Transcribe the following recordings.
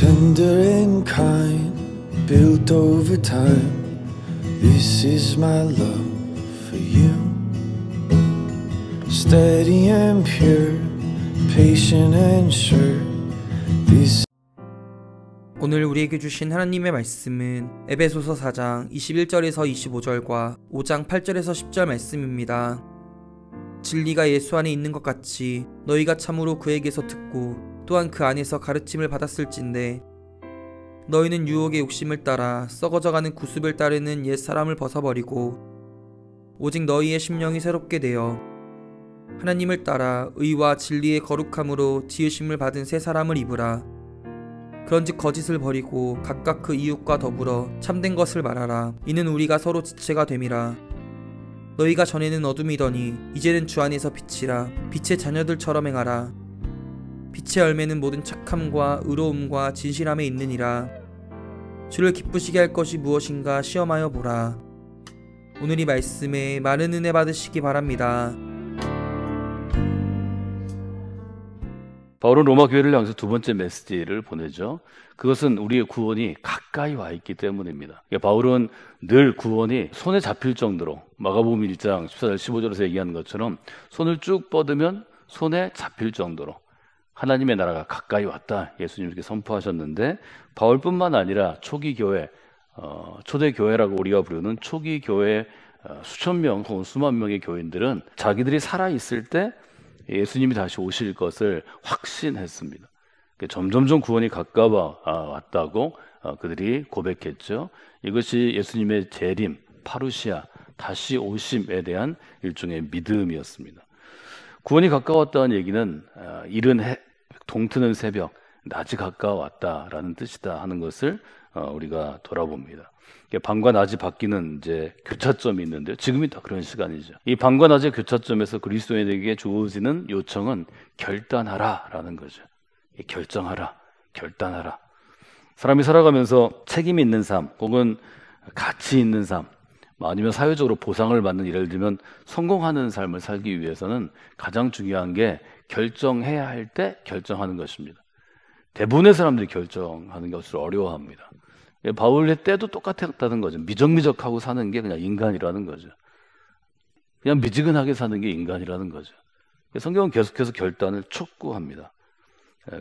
Tender and kind, built over time. This is my love for you. Steady and pure, patient and sure. This. 오늘 우리에게 주신 하나님의 말씀은 에베소서 4장 21절에서 25절과 5장 8절에서 10절 말씀입니다. 진리가 예수 안에 있는 것 같이 너희가 참으로 그에게서 듣고 또한 그 안에서 가르침을 받았을진데 너희는 유혹의 욕심을 따라 썩어져가는 구습을 따르는 옛 사람을 벗어버리고 오직 너희의 심령이 새롭게 되어 하나님을 따라 의와 진리의 거룩함으로 지으심을 받은 새 사람을 입으라. 그런즉 거짓을 버리고 각각 그 이웃과 더불어 참된 것을 말하라. 이는 우리가 서로 지체가 됨이라. 너희가 전에는 어둠이더니 이제는 주 안에서 빛이라. 빛의 자녀들처럼 행하라. 빛의 열매는 모든 착함과 의로움과 진실함에 있느니라. 주를 기쁘시게 할 것이 무엇인가 시험하여 보라. 오늘 이 말씀에 많은 은혜 받으시기 바랍니다. 바울은 로마 교회를 향해서 두 번째 메시지를 보내죠. 그것은 우리의 구원이 가까이 와 있기 때문입니다. 바울은 늘 구원이 손에 잡힐 정도로, 마가복음 1장 14절 15절에서 얘기하는 것처럼 손을 쭉 뻗으면 손에 잡힐 정도로 하나님의 나라가 가까이 왔다, 예수님께 선포하셨는데, 바울뿐만 아니라 초기 교회, 초대 교회라고 우리가 부르는 초기 교회 수천 명 혹은 수만 명의 교인들은 자기들이 살아있을 때 예수님이 다시 오실 것을 확신했습니다. 점점점 구원이 가까워 왔다고 그들이 고백했죠. 이것이 예수님의 재림, 파루시아, 다시 오심에 대한 일종의 믿음이었습니다. 구원이 가까웠다는 얘기는 이른 해, 동트는 새벽, 낮이 가까웠다라는 뜻이다 하는 것을 우리가 돌아봅니다. 밤과 낮이 바뀌는 이제 교차점이 있는데요. 지금이 다 그런 시간이죠. 이 밤과 낮의 교차점에서 그리스도인에게 주어지는 요청은 결단하라라는 거죠. 결정하라, 결단하라. 사람이 살아가면서 책임 있는 삶, 혹은 가치 있는 삶, 아니면 사회적으로 보상을 받는, 예를 들면 성공하는 삶을 살기 위해서는 가장 중요한 게 결정해야 할 때 결정하는 것입니다. 대부분의 사람들이 결정하는 것을 어려워합니다. 바울의 때도 똑같았다는 거죠. 미적미적하고 사는 게 그냥 인간이라는 거죠. 그냥 미지근하게 사는 게 인간이라는 거죠. 성경은 계속해서 결단을 촉구합니다.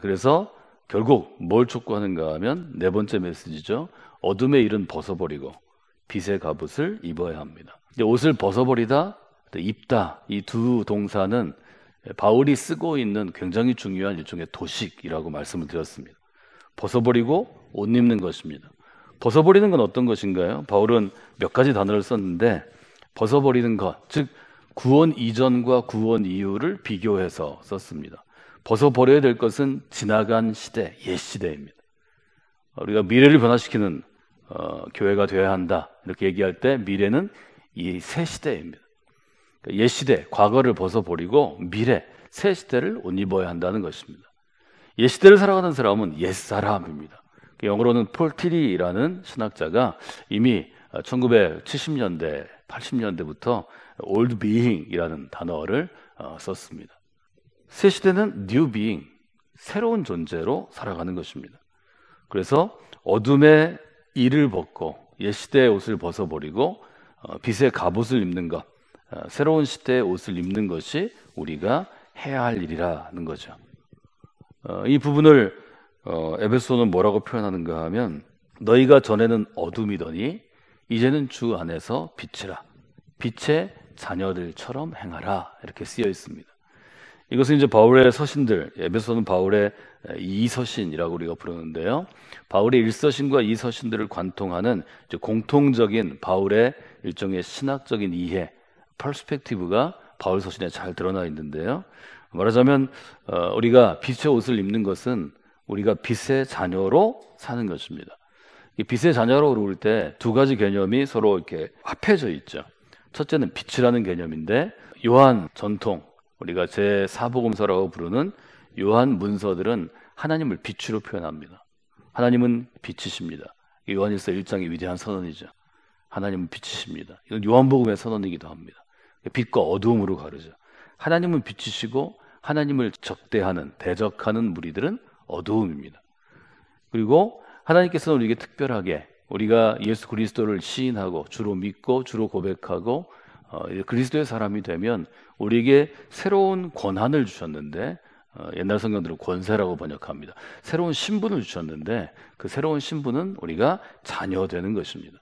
그래서 결국 뭘 촉구하는가 하면 네 번째 메시지죠. 어둠의 일은 벗어버리고 빛의 갑옷을 입어야 합니다. 옷을 벗어버리다, 입다, 이 두 동사는 바울이 쓰고 있는 굉장히 중요한 일종의 도식이라고 말씀을 드렸습니다. 벗어버리고 옷 입는 것입니다. 벗어버리는 건 어떤 것인가요? 바울은 몇 가지 단어를 썼는데, 벗어버리는 것, 즉 구원 이전과 구원 이후를 비교해서 썼습니다. 벗어버려야 될 것은 지나간 시대, 옛 시대입니다. 우리가 미래를 변화시키는 교회가 되어야 한다 이렇게 얘기할 때 미래는 이 새 시대입니다. 옛 시대, 과거를 벗어버리고 미래, 새 시대를 옷 입어야 한다는 것입니다. 옛 시대를 살아가는 사람은 옛 사람입니다. 영어로는 폴 티리라는 신학자가 이미 1970년대, 80년대부터 old being이라는 단어를 썼습니다. 새 시대는 new being, 새로운 존재로 살아가는 것입니다. 그래서 어둠의 일을 벗고 옛 시대의 옷을 벗어버리고 빛의 갑옷을 입는 것, 새로운 시대의 옷을 입는 것이 우리가 해야 할 일이라는 거죠. 이 부분을 에베소는 뭐라고 표현하는가 하면, 너희가 전에는 어둠이더니 이제는 주 안에서 빛이라. 빛의 자녀들처럼 행하라. 이렇게 쓰여 있습니다. 이것은 이제 바울의 서신들, 에베소는 바울의 이서신이라고 우리가 부르는데요. 바울의 1서신과 2서신들을 관통하는 이제 공통적인 바울의 일종의 신학적인 이해, 퍼스펙티브가 바울 서신에 잘 드러나 있는데요. 말하자면 우리가 빛의 옷을 입는 것은 우리가 빛의 자녀로 사는 것입니다. 이 빛의 자녀로 그럴 때 두 가지 개념이 서로 이렇게 합해져 있죠. 첫째는 빛이라는 개념인데, 요한 전통, 우리가 제4복음서라고 부르는 요한 문서들은 하나님을 빛으로 표현합니다. 하나님은 빛이십니다. 요한일서 1장의 위대한 선언이죠. 하나님은 빛이십니다. 이건 요한복음의 선언이기도 합니다. 빛과 어두움으로 가르죠. 하나님은 빛이시고 하나님을 적대하는, 대적하는 무리들은 어두움입니다. 그리고 하나님께서는 우리에게 특별하게 우리가 예수 그리스도를 시인하고 주로 믿고 주로 고백하고 그리스도의 사람이 되면 우리에게 새로운 권한을 주셨는데 옛날 성경들은 권세라고 번역합니다. 새로운 신분을 주셨는데 그 새로운 신분은 우리가 자녀 되는 것입니다.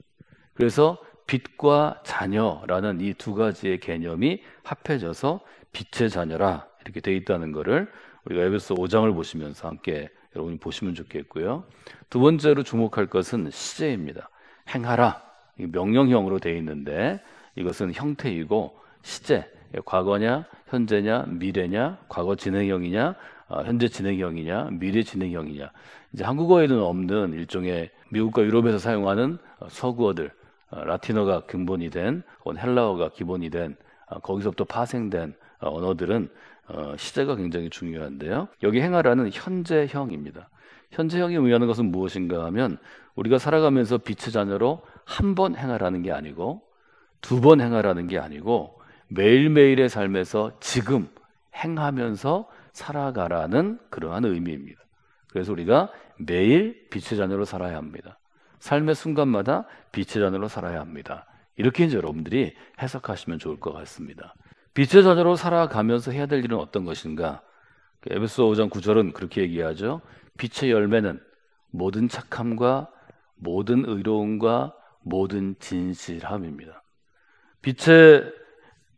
그래서 빛과 자녀라는 이 두 가지의 개념이 합해져서 빛의 자녀라 이렇게 돼 있다는 것을 우리가 에베소 5장을 보시면서 함께 여러분이 보시면 좋겠고요. 두 번째로 주목할 것은 시제입니다. 행하라, 명령형으로 되어 있는데 이것은 형태이고 시제, 과거냐 현재냐 미래냐 과거 진행형이냐 현재 진행형이냐 미래 진행형이냐, 이제 한국어에는 없는 일종의 미국과 유럽에서 사용하는 서구어들, 라틴어가 근본이 된 혹은 헬라어가 기본이 된 거기서부터 파생된 언어들은 시제가 굉장히 중요한데요. 여기 행하라는 현재형입니다. 현재형이 의미하는 것은 무엇인가 하면 우리가 살아가면서 빛의 자녀로 한 번 행하라는 게 아니고 두 번 행하라는 게 아니고 매일매일의 삶에서 지금 행하면서 살아가라는 그러한 의미입니다. 그래서 우리가 매일 빛의 자녀로 살아야 합니다. 삶의 순간마다 빛의 자녀로 살아야 합니다. 이렇게 이제 여러분들이 해석하시면 좋을 것 같습니다. 빛의 자녀로 살아가면서 해야 될 일은 어떤 것인가? 에베소 5장 9절은 그렇게 얘기하죠. 빛의 열매는 모든 착함과 모든 의로움과 모든 진실함입니다. 빛의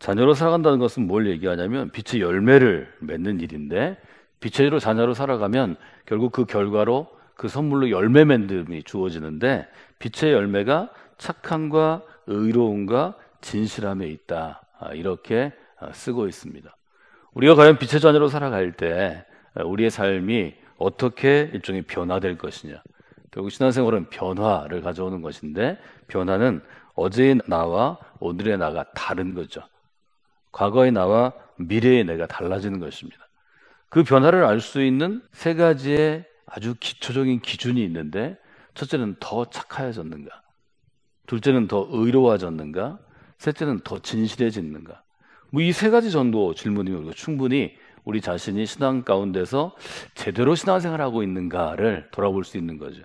자녀로 살아간다는 것은 뭘 얘기하냐면 빛의 열매를 맺는 일인데, 빛의 자녀로 살아가면 결국 그 결과로 그 선물로 열매 맺음이 주어지는데, 빛의 열매가 착함과 의로움과 진실함에 있다, 이렇게 쓰고 있습니다. 우리가 과연 빛의 자녀로 살아갈 때 우리의 삶이 어떻게 일종의 변화될 것이냐, 결국 신앙생활은 변화를 가져오는 것인데, 변화는 어제의 나와 오늘의 나가 다른 거죠. 과거의 나와 미래의 내가 달라지는 것입니다. 그 변화를 알 수 있는 세 가지의 아주 기초적인 기준이 있는데, 첫째는 더 착하여졌는가, 둘째는 더 의로워졌는가, 셋째는 더 진실해졌는가. 이 세 가지 정도 질문이면 충분히 우리 자신이 신앙 가운데서 제대로 신앙생활을 하고 있는가를 돌아볼 수 있는 거죠.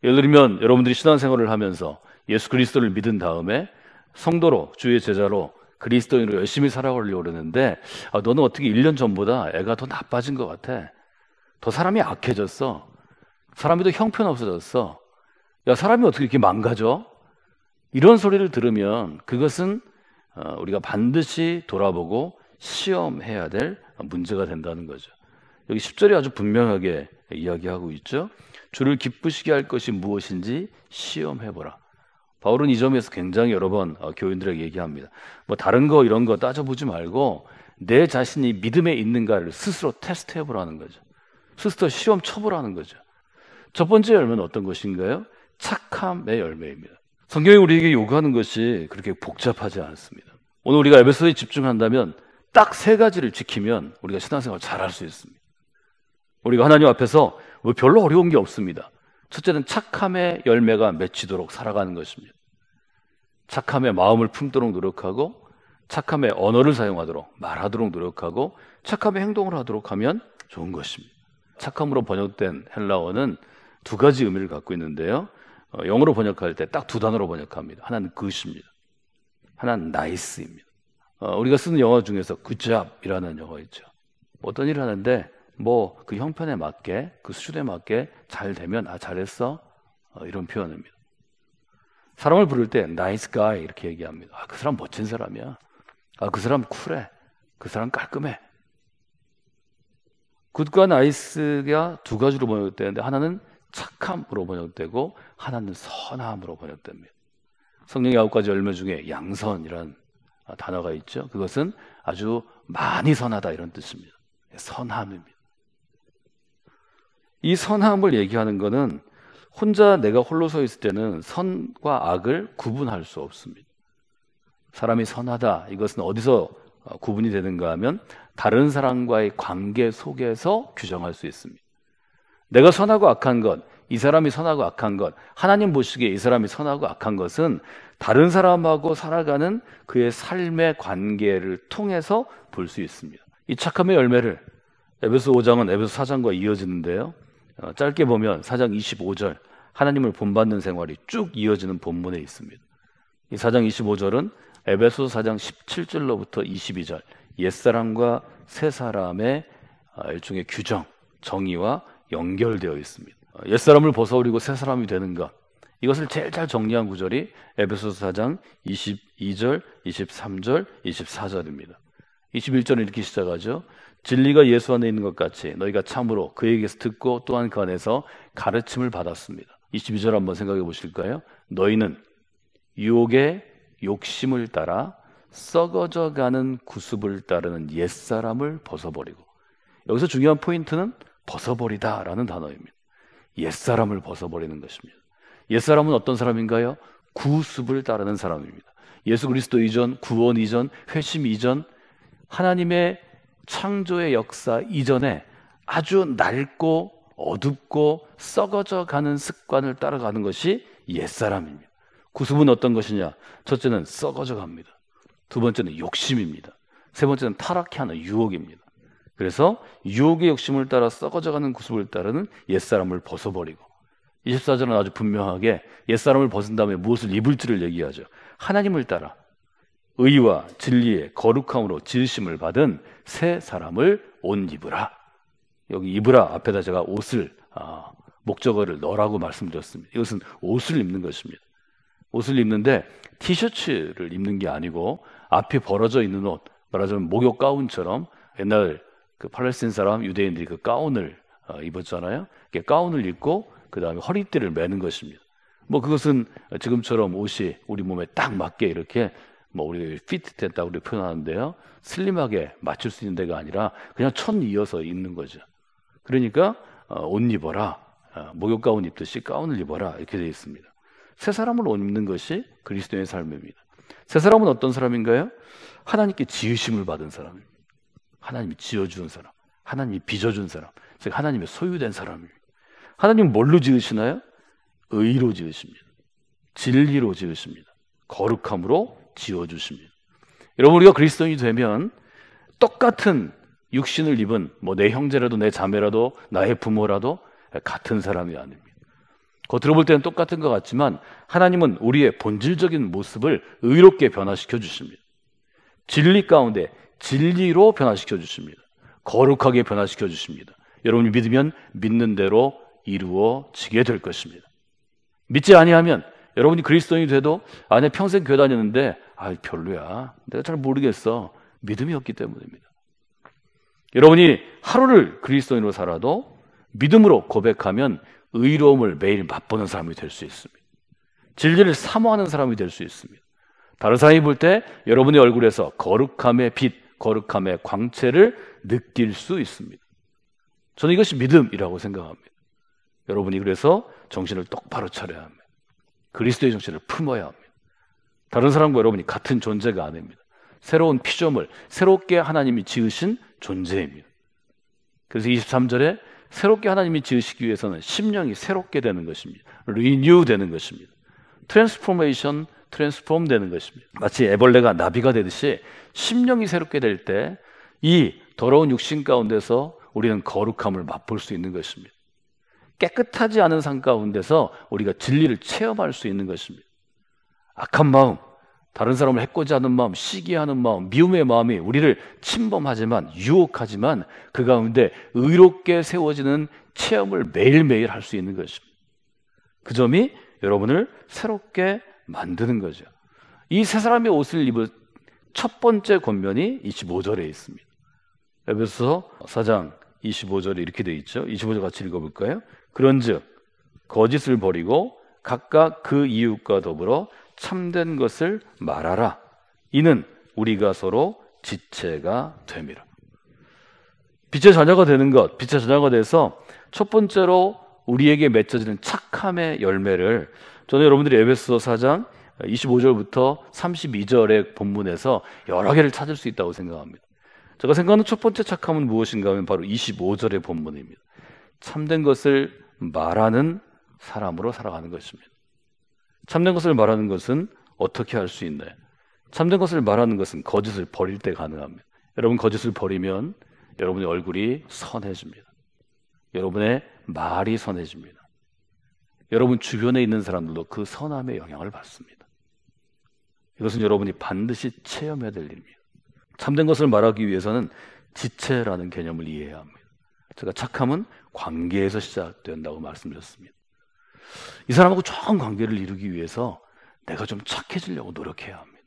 예를 들면 여러분들이 신앙생활을 하면서 예수 그리스도를 믿은 다음에 성도로, 주의 제자로, 그리스도인으로 열심히 살아가려고 그러는데, 너는 어떻게 1년 전보다 애가 더 나빠진 것 같아, 더 사람이 악해졌어, 사람이 더 형편없어졌어, 야 사람이 어떻게 이렇게 망가져? 이런 소리를 들으면 그것은 우리가 반드시 돌아보고 시험해야 될 문제가 된다는 거죠. 여기 10절이 아주 분명하게 이야기하고 있죠. 주를 기쁘시게 할 것이 무엇인지 시험해보라. 바울은 이 점에서 굉장히 여러 번 교인들에게 얘기합니다. 다른 거 이런 거 따져보지 말고 내 자신이 믿음에 있는가를 스스로 테스트해보라는 거죠. 스스로 시험 쳐보라는 거죠. 첫 번째 열매는 어떤 것인가요? 착함의 열매입니다. 성경이 우리에게 요구하는 것이 그렇게 복잡하지 않습니다. 오늘 우리가 에베소에 집중한다면 딱 세 가지를 지키면 우리가 신앙생활 잘할 수 있습니다. 우리가 하나님 앞에서 별로 어려운 게 없습니다. 첫째는 착함의 열매가 맺히도록 살아가는 것입니다. 착함의 마음을 품도록 노력하고, 착함의 언어를 사용하도록, 말하도록 노력하고, 착함의 행동을 하도록 하면 좋은 것입니다. 착함으로 번역된 헬라어는 두 가지 의미를 갖고 있는데요. 영어로 번역할 때 딱 두 단어로 번역합니다. 하나는 good입니다. 하나는 nice입니다. 우리가 쓰는 영어 중에서 good job이라는 영어 있죠. 어떤 일을 하는데 그 형편에 맞게, 그 수준에 맞게 잘 되면 잘했어, 이런 표현입니다. 사람을 부를 때 nice guy 이렇게 얘기합니다. 그 사람 멋진 사람이야, 그 사람 쿨해, 그 사람 깔끔해. good과 nice가 두 가지로 번역되는데, 하나는 착함으로 번역되고 하나는 선함으로 번역됩니다. 성령의 9가지 열매 중에 양선이라는 단어가 있죠. 그것은 아주 많이 선하다, 이런 뜻입니다. 선함입니다. 이 선함을 얘기하는 것은 혼자 내가 홀로 서 있을 때는 선과 악을 구분할 수 없습니다. 사람이 선하다, 이것은 어디서 구분이 되는가 하면 다른 사람과의 관계 속에서 규정할 수 있습니다. 내가 선하고 악한 것, 이 사람이 선하고 악한 것, 하나님 보시기에 이 사람이 선하고 악한 것은 다른 사람하고 살아가는 그의 삶의 관계를 통해서 볼 수 있습니다. 이 착함의 열매를 에베소 5장은 에베소 4장과 이어지는데요. 짧게 보면 4장 25절 하나님을 본받는 생활이 쭉 이어지는 본문에 있습니다. 이 4장 25절은 에베소서 4장 17절로부터 22절 옛사람과 새사람의 일종의 규정, 정의와 연결되어 있습니다. 옛사람을 벗어버리고 새사람이 되는 것, 이것을 제일 잘 정리한 구절이 에베소서 4장 22절, 23절, 24절입니다. 21절은 이렇게 시작하죠. 진리가 예수 안에 있는 것 같이 너희가 참으로 그에게서 듣고 또한 그 안에서 가르침을 받았습니다. 22절 한번 생각해 보실까요? 너희는 유혹의 욕심을 따라 썩어져가는 구습을 따르는 옛사람을 벗어버리고, 여기서 중요한 포인트는 벗어버리다라는 단어입니다. 옛사람을 벗어버리는 것입니다. 옛사람은 어떤 사람인가요? 구습을 따르는 사람입니다. 예수 그리스도 이전, 구원 이전, 회심 이전, 하나님의 창조의 역사 이전에 아주 낡고 어둡고 썩어져 가는 습관을 따라가는 것이 옛사람입니다. 구습은 어떤 것이냐? 첫째는 썩어져 갑니다. 두 번째는 욕심입니다. 세 번째는 타락해 하는 유혹입니다. 그래서 유혹의 욕심을 따라 썩어져가는 구습을 따르는 옛사람을 벗어버리고, 24절은 아주 분명하게 옛사람을 벗은 다음에 무엇을 입을지를 얘기하죠. 하나님을 따라 의와 진리의 거룩함으로 지으심을 받은 새 사람을 옷 입으라. 여기 입으라 앞에다 제가 옷을 목적어를 넣으라고 말씀드렸습니다. 이것은 옷을 입는 것입니다. 옷을 입는데 티셔츠를 입는 게 아니고 앞이 벌어져 있는 옷, 말하자면 목욕 가운처럼 옛날 그 팔레스틴 사람 유대인들이 그 가운을 입었잖아요. 가운을 입고 그 다음에 허리띠를 매는 것입니다. 뭐 그것은 지금처럼 옷이 우리 몸에 딱 맞게 이렇게 뭐 우리 피트 됐다고 우리 표현하는데요, 슬림하게 맞출 수 있는 데가 아니라 그냥 천 이어서 입는 거죠. 그러니까 옷 입어라, 목욕 가운 입듯이 가운을 입어라 이렇게 되어 있습니다. 새 사람을 옷 입는 것이 그리스도의 삶입니다. 새 사람은 어떤 사람인가요? 하나님께 지으심을 받은 사람입니다. 하나님이 지어준 사람, 하나님이 빚어준 사람, 즉 하나님의 소유된 사람입니다. 하나님은 뭘로 지으시나요? 의로 지으십니다. 진리로 지으십니다. 거룩함으로 지어주십니다. 여러분, 우리가 그리스도인이 되면 똑같은 육신을 입은 뭐 내 형제라도 내 자매라도 나의 부모라도 같은 사람이 아닙니다. 겉으로 볼 때는 똑같은 것 같지만 하나님은 우리의 본질적인 모습을 의롭게 변화시켜 주십니다. 진리 가운데 진리로 변화시켜 주십니다. 거룩하게 변화시켜 주십니다. 여러분이 믿으면 믿는 대로 이루어지게 될 것입니다. 믿지 아니하면 여러분이 그리스도인이 돼도 아니 평생 교회 다녔는데 별로야, 내가 잘 모르겠어, 믿음이 없기 때문입니다. 여러분이 하루를 그리스도인으로 살아도 믿음으로 고백하면 의로움을 매일 맛보는 사람이 될 수 있습니다. 진리를 사모하는 사람이 될 수 있습니다. 다른 사람이 볼 때 여러분의 얼굴에서 거룩함의 빛, 거룩함의 광채를 느낄 수 있습니다. 저는 이것이 믿음이라고 생각합니다. 여러분이 그래서 정신을 똑바로 차려야 합니다. 그리스도의 정신을 품어야 합니다. 다른 사람과 여러분이 같은 존재가 아닙니다. 새로운 피조물, 새롭게 하나님이 지으신 존재입니다. 그래서 23절에 새롭게 하나님이 지으시기 위해서는 심령이 새롭게 되는 것입니다. 리뉴 되는 것입니다. 트랜스포메이션, 트랜스폼 되는 것입니다. 마치 애벌레가 나비가 되듯이 심령이 새롭게 될 때 이 더러운 육신 가운데서 우리는 거룩함을 맛볼 수 있는 것입니다. 깨끗하지 않은 삶 가운데서 우리가 진리를 체험할 수 있는 것입니다. 악한 마음, 다른 사람을 해코지 하는 마음, 시기하는 마음, 미움의 마음이 우리를 침범하지만, 유혹하지만 그 가운데 의롭게 세워지는 체험을 매일매일 할 수 있는 것입니다. 그 점이 여러분을 새롭게 만드는 거죠. 이 세 사람의 옷을 입은 첫 번째 권면이 25절에 있습니다. 에베소서 4장 25절에 이렇게 되어 있죠. 25절 같이 읽어볼까요? 그런즉 거짓을 버리고 각각 그 이웃과 더불어 참된 것을 말하라. 이는 우리가 서로 지체가 됨이라. 빛의 자녀가 되는 것, 빛의 자녀가 돼서 첫 번째로 우리에게 맺어지는 착함의 열매를 저는 여러분들이 에베소서 4장 25절부터 32절의 본문에서 여러 개를 찾을 수 있다고 생각합니다. 제가 생각하는 첫 번째 착함은 무엇인가 하면 바로 25절의 본문입니다. 참된 것을 말하는 사람으로 살아가는 것입니다. 참된 것을 말하는 것은 어떻게 할 수 있나요? 참된 것을 말하는 것은 거짓을 버릴 때 가능합니다. 여러분 거짓을 버리면 여러분의 얼굴이 선해집니다. 여러분의 말이 선해집니다. 여러분 주변에 있는 사람들도 그 선함의 영향을 받습니다. 이것은 여러분이 반드시 체험해야 될 일입니다. 참된 것을 말하기 위해서는 지체라는 개념을 이해해야 합니다. 제가 착함은 관계에서 시작된다고 말씀드렸습니다. 이 사람하고 좋은 관계를 이루기 위해서 내가 좀 착해지려고 노력해야 합니다.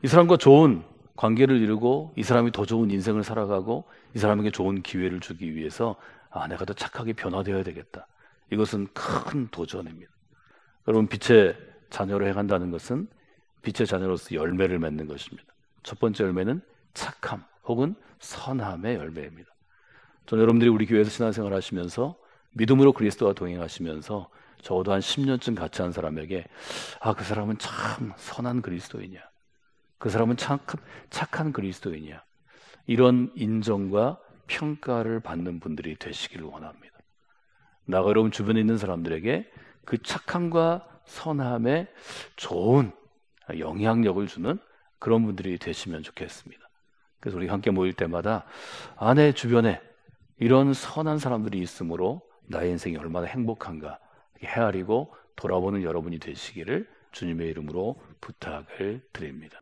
이 사람과 좋은 관계를 이루고 이 사람이 더 좋은 인생을 살아가고 이 사람에게 좋은 기회를 주기 위해서 내가 더 착하게 변화되어야 되겠다. 이것은 큰 도전입니다. 여러분, 빛의 자녀로 해간다는 것은 빛의 자녀로서 열매를 맺는 것입니다. 첫 번째 열매는 착함 혹은 선함의 열매입니다. 저는 여러분들이 우리 교회에서 신앙생활 하시면서 믿음으로 그리스도와 동행하시면서 적어도 한 10년쯤 같이 한 사람에게 그 사람은 참 선한 그리스도이냐, 그 사람은 착한 그리스도이냐, 이런 인정과 평가를 받는 분들이 되시기를 원합니다. 나가 여러분 주변에 있는 사람들에게 그 착함과 선함에 좋은 영향력을 주는 그런 분들이 되시면 좋겠습니다. 그래서 우리 함께 모일 때마다 내 주변에 이런 선한 사람들이 있으므로 나의 인생이 얼마나 행복한가 헤아리고 돌아보는 여러분이 되시기를 주님의 이름으로 부탁을 드립니다.